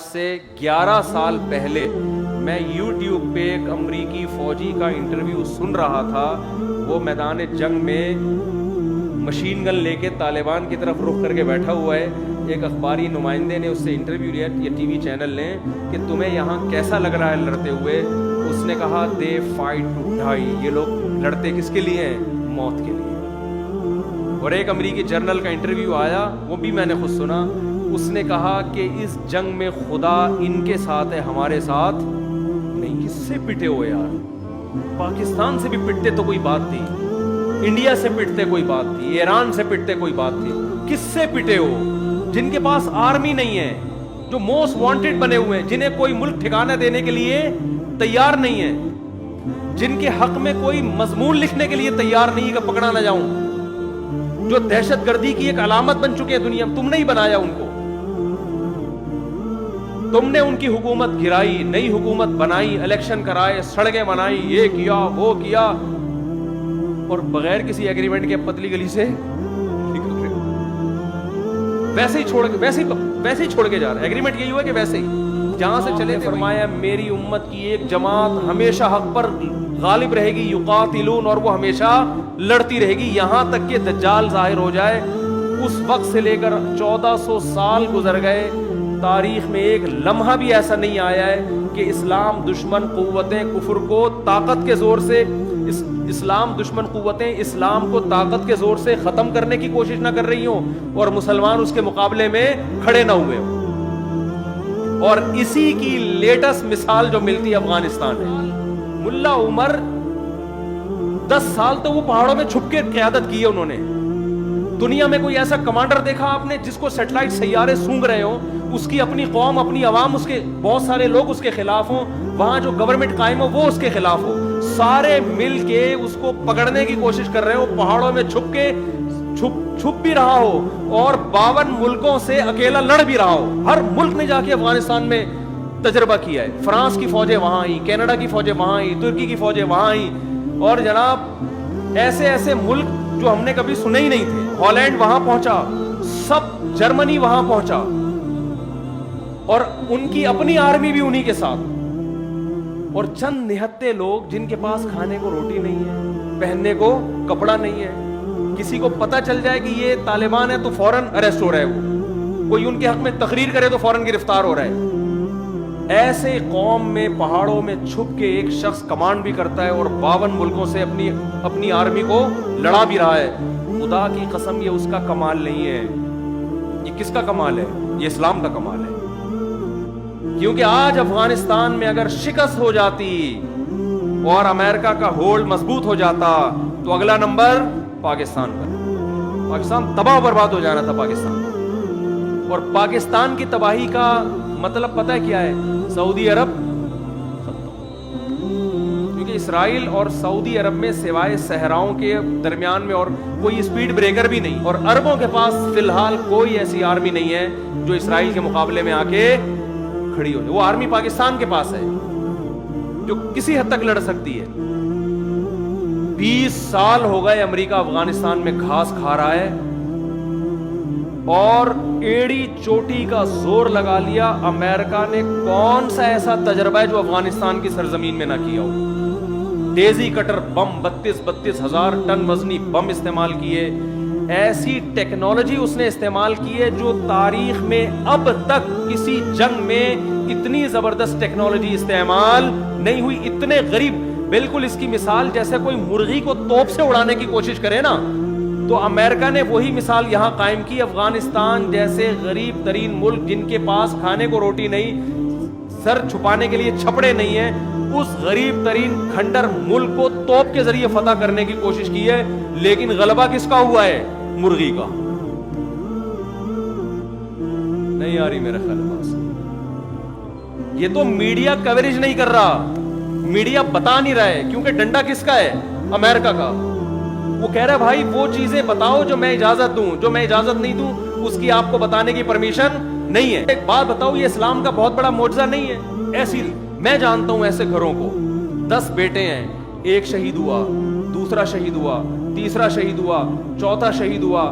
سے 11 سال پہلے میں یوٹیوب پہ ایک امریکی فوجی کا انٹرویو سن رہا تھا. وہ میدان جنگ میں مشین گن لے کے طالبان کی طرف رخ کر کے بیٹھا ہوا ہے. ایک اخباری نمائندے نے اس سے انٹرویو لیا, یہ ٹی وی چینل نے, کہ تمہیں یہاں کیسا لگ رہا ہے لڑتے ہوئے. اس نے کہا دے فائٹ ٹو ڈائی, یہ لوگ لڑتے کس کے لیے ہیں؟ موت کے لیے. اور ایک امریکی جرنل کا انٹرویو آیا, وہ بھی میں نے خود سنا. اس نے کہا کہ اس جنگ میں خدا ان کے ساتھ ہے, ہمارے ساتھ نہیں. کس سے پٹے ہو یار؟ پاکستان سے بھی پٹتے تو کوئی بات تھی, انڈیا سے پٹتے کوئی بات تھی, ایران سے پٹتے کوئی بات تھی. کس سے پٹے ہو؟ جن کے پاس آرمی نہیں ہے, جو موسٹ وانٹڈ بنے ہوئے ہیں, جنہیں کوئی ملک ٹھکانہ دینے کے لیے تیار نہیں ہے, جن کے حق میں کوئی مضمون لکھنے کے لیے تیار نہیں کہ پکڑا نہ جاؤں, جو دہشت گردی کی ایک علامت بن چکے ہیں دنیا میں. تم نے ہی بنایا ان کو, تم نے ان کی حکومت گرائی, نئی حکومت بنائی, الیکشن کرائے, سڑکیں بنائی, یہ کیا وہ کیا, اور بغیر کسی ایگریمنٹ کے پتلی گلی سے ویسے ہی چھوڑ کے جا رہا ہے. ایگریمنٹ یہی ہوا کہ ویسے ہی جہاں سے چلے. فرمایا میری امت کی ایک جماعت ہمیشہ حق پر غالب رہے گی, یقاتلون, اور وہ ہمیشہ لڑتی رہے گی یہاں تک کہ دجال ظاہر ہو جائے. اس وقت سے لے کر 1400 سال گزر گئے, تاریخ میں ایک لمحہ بھی ایسا نہیں آیا ہے کہ اسلام دشمن قوتیں کفر کو طاقت کے زور سے, اسلام دشمن قوتیں اسلام کو طاقت کے زور سے ختم کرنے کی کوشش نہ کر رہی ہوں اور مسلمان اس کے مقابلے میں کھڑے نہ ہوئے ہوں. اور اسی کی لیٹسٹ مثال جو ملتی ہے افغانستان میں, ملا عمر 10 سال تو وہ پہاڑوں میں چھپ کے قیادت کی ہے انہوں نے. دنیا میں کوئی ایسا کمانڈر دیکھا آپ نے جس کو سیٹلائٹ سیارے سونگ رہے ہوں, اس کی اپنی قوم, اپنی عوام, اس کے بہت سارے لوگ اس کے خلاف ہوں, وہاں جو گورنمنٹ قائم ہو وہ اس کے خلاف ہو, سارے مل کے اس کو پکڑنے کی کوشش کر رہے ہو, پہاڑوں میں چھپ کے چھپ بھی رہا ہو, اور 52 ملکوں سے اکیلا لڑ بھی رہا ہو. ہر ملک نے جا کے افغانستان میں تجربہ کیا ہے. فرانس کی فوجیں وہاں آئی, کینیڈا کی فوجیں وہاں آئی, ترکی کی فوجیں وہاں آئی, اور جناب ایسے ملک جو ہم نے کبھی سنے ہی نہیں تھے. ہالینڈ وہاں پہنچا, سب جرمنی وہاں پہنچا, اور ان کی اپنی آرمی بھی انہی کے ساتھ. اور چند نہتے لوگ جن کے پاس کھانے کو روٹی نہیں ہے, پہننے کو کپڑا نہیں ہے, کسی کو پتہ چل جائے کہ یہ طالبان ہے تو فوراً اریسٹ ہو رہا ہے, وہ کوئی ان کے حق میں تقریر کرے تو فوراً گرفتار ہو رہا ہے. ایسے قوم میں پہاڑوں میں چھپ کے ایک شخص کمانڈ بھی کرتا ہے اور 52 ملکوں سے اپنی آرمی کو لڑا بھی رہا ہے. خدا کی قسم یہ اس کا کمال نہیں ہے, یہ کس کا کمال ہے؟ یہ اسلام کا کمال ہے. کیونکہ آج افغانستان میں اگر شکست ہو جاتی اور امریکہ کا ہولڈ مضبوط ہو جاتا تو اگلا نمبر پاکستان پر. پاکستان تباہ و برباد ہو جانا تھا پاکستان. اور پاکستان کی تباہی کا مطلب پتہ ہے کیا ہے؟ سعودی عرب ختم. کیونکہ اسرائیل اور سعودی عرب میں سوائے صحراؤں کے درمیان میں اور کوئی اسپیڈ بریکر بھی نہیں, اور عربوں کے پاس فی الحال کوئی ایسی آرمی نہیں ہے جو اسرائیل کے مقابلے میں آ کے کھڑی ہو جائے. وہ آرمی پاکستان کے پاس ہے جو کسی حد تک لڑ سکتی ہے. 20 سال ہو گئے امریکہ افغانستان میں گھاس کھا رہا ہے, اور ایڑی چوٹی کا زور لگا لیا. امریکہ نے کون سا ایسا تجربہ ہے جو افغانستان کی سرزمین میں نہ کیا ہو؟ ڈیزی کٹر بم 32 ہزار ٹن وزنی بم استعمال کیے. ایسی ٹیکنالوجی اس نے استعمال کی ہے جو تاریخ میں اب تک کسی جنگ میں اتنی زبردست ٹیکنالوجی استعمال نہیں ہوئی. اتنے غریب, بالکل اس کی مثال جیسے کوئی مرغی کو توپ سے اڑانے کی کوشش کرے نا, تو امریکہ نے وہی مثال یہاں قائم کی. افغانستان جیسے غریب ترین ملک جن کے پاس کھانے کو روٹی نہیں, سر چھپانے کے لیے چھپڑے نہیں ہیں, اس غریب ترین کھنڈر ملک کو توپ کے ذریعے فتح کرنے کی کوشش کی ہے. لیکن غلبہ کس کا ہوا ہے؟ مرغی کا. نہیں آ رہی میرے خیال پاس. یہ تو میڈیا کوریج نہیں کر رہا, میڈیا بتا نہیں رہا ہے, کیونکہ ڈنڈا کس کا ہے؟ امریکہ کا. وہ کہہ رہا ہے بھائی وہ چیزیں بتاؤ جو میں اجازت دوں, جو میں اجازت نہیں دوں اس کی آپ کو بتانے کی پرمیشن نہیں ہے. ایک بات بتاؤ, یہ اسلام کا بہت بڑا معجزہ نہیں ہے؟ ایسی میں جانتا ہوں ایسے گھروں کو 10 بیٹے ہیں, ایک شہید ہوا, دوسرا شہید ہوا, تیسرا شہید ہوا, چوتھا شہید ہوا,